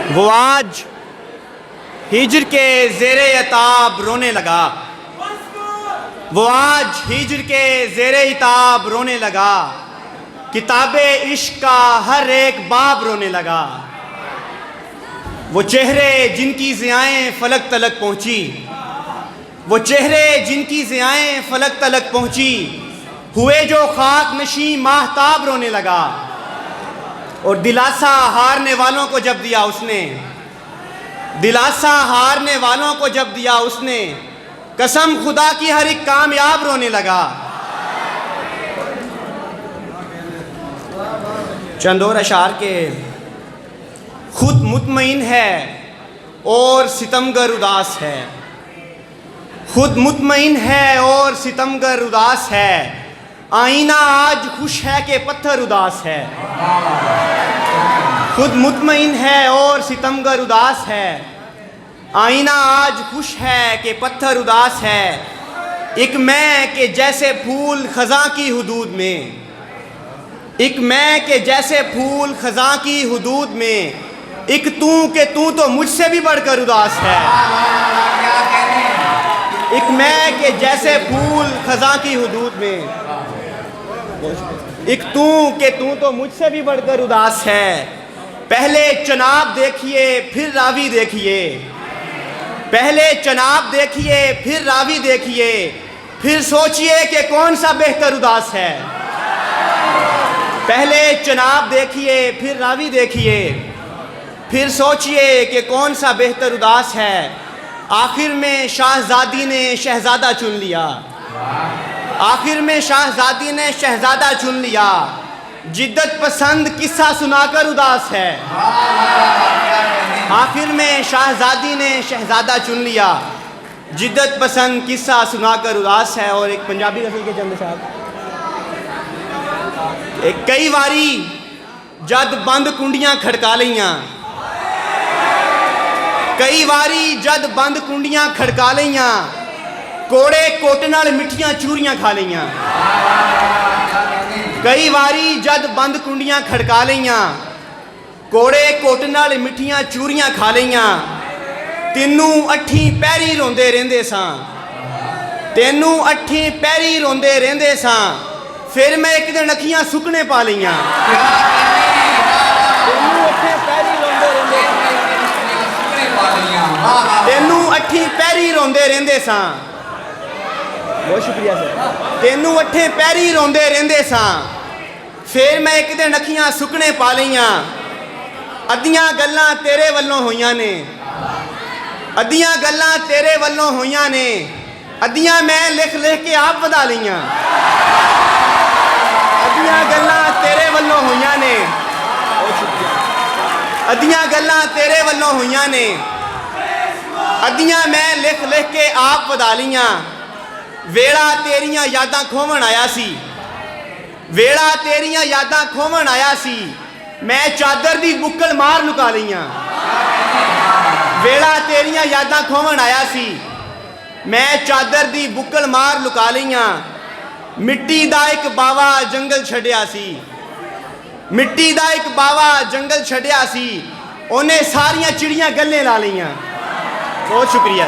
वो आज हिजर के ज़ेरे इताब रोने लगा। वो आज हिजर के ज़ेरे इताब रोने लगा। किताबे इश्क का हर एक बाब रोने लगा। वो चेहरे जिनकी ज़ियाएं फलक तलक पहुँची, वो चेहरे जिनकी ज़ियाएं फलक तलक पहुँची, हुए जो खाक नशी माहताब रोने लगा। और दिलासा हारने वालों को जब दिया उसने, दिलासा हारने वालों को जब दिया उसने, कसम खुदा की हर एक कामयाब रोने लगा। चंद और अशार के खुद मुतमईन है और सितमगर उदास है। खुद मुतमईन है और सितमगर उदास है। आईना आज खुश है कि पत्थर उदास है। खुद मुतमईन है और सितमगर उदास है। आईना आज खुश है कि पत्थर उदास है। एक मैं के जैसे फूल खज़ां की हुदूद में, एक मैं के जैसे फूल खज़ां की हुदूद में, एक तू के तू तो मुझसे भी बढ़कर उदास है। एक मैं के जैसे फूल खज़ां की हुदूद में, एक तू के तू तो मुझसे भी बढ़कर उदास है। पहले चनाब देखिए फिर रावी देखिए, पहले चनाब देखिए फिर रावी देखिए, फिर सोचिए कि कौन सा बेहतर उदास है। पहले चनाब देखिए फिर रावी देखिए, फिर सोचिए कि कौन सा बेहतर उदास है। आखिर में शाहजादी ने शहजादा चुन लिया, आखिर में शाहजादी ने शहजादा चुन लिया। जिद्दत पसंद किस्सा सुनाकर उदास है। आखिर में शाहजादी ने शहजादा चुन लिया। जिद्दत पसंद किस्सा सुनाकर उदास है। और एक पंजाबी गज़ल के चंद साहब। एक कई वारी जद बंद कुंडियां खड़का लियां, कई वारी जद बंद कुंडियां खड़का लियां, कोड़े कोट नाल मिठियां चूरियां खा लियां। कई वारी जद बंद कुंडियां खड़का लियां, कोड़े कोट नाल मिठियां चूरियां खा लियां। तेनू अठी पैरी रोंदे रेंदे सां, तेनू अठी पैरी रोंदे रेंदे सां, फिर मैं एक दिन अखियां सुकने पा लियां। तेनू अठी पैरी रोंदे रेंदे सां, तेनू अठी पैरी रोंदे रेंदे सां। बहुत शुक्रिया सर। तेनू अठे पैरी रोंदे रेंदे सां, फिर मैं एक दिन अखियां सुकने पा लियां। अद्धियां गल्लां तेरे वल्लों होइयां ने, अद्धियां गल्लां तेरे वल्लों होइयां ने, अद्धियां मैं लिख लिख के आप वधा लियां। अद्धियां गल्लां तेरे वल्लों होइयां ने, अद्धियां गल्लां तेरे वल्लों होइयां ने, अद्धियां मैं लिख लिख के आप वधा लियां। वेड़ा तेरियां यादां खोवण आया सी, वेड़ा तेरियां यादां खोवण आया सी, मैं चादर दी बुक्कल मार लुका लियां। वेड़ा तेरियां यादां खोवण आया सी, मैं चादर दी बुक्कल मार लुका लियां। मिट्टी दा एक बावा जंगल छड्या सी, मिट्टी दा एक बावा जंगल छड्या सी, उन्हें सारियां चिड़ियां गल्ले ला लियां। बहुत शुक्रिया।